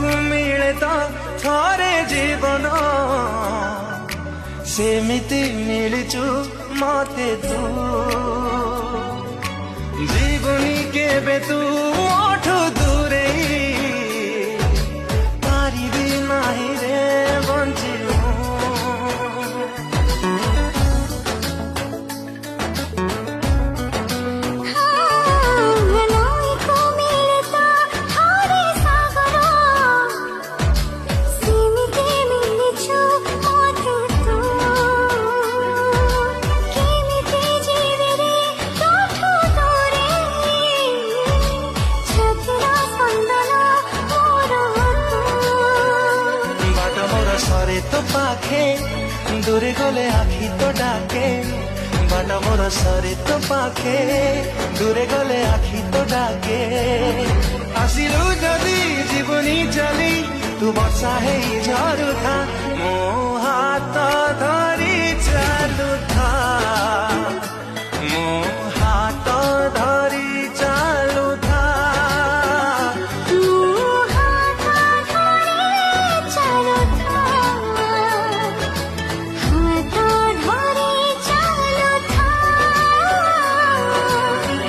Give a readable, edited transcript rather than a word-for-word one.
को मिले तो थोरे जीवन सेमिति मिलचु मते तू जीवनी के तू ओठु दूरे पारिबी नाही रे बंचिलु तो पाखे दूरे गले आखि तो डाके बाटा मोर सरे तो पाखे दूरे गले आखि तो डाके आसिलु जदि जीवनी चली तू बर्षा है झरुखा मो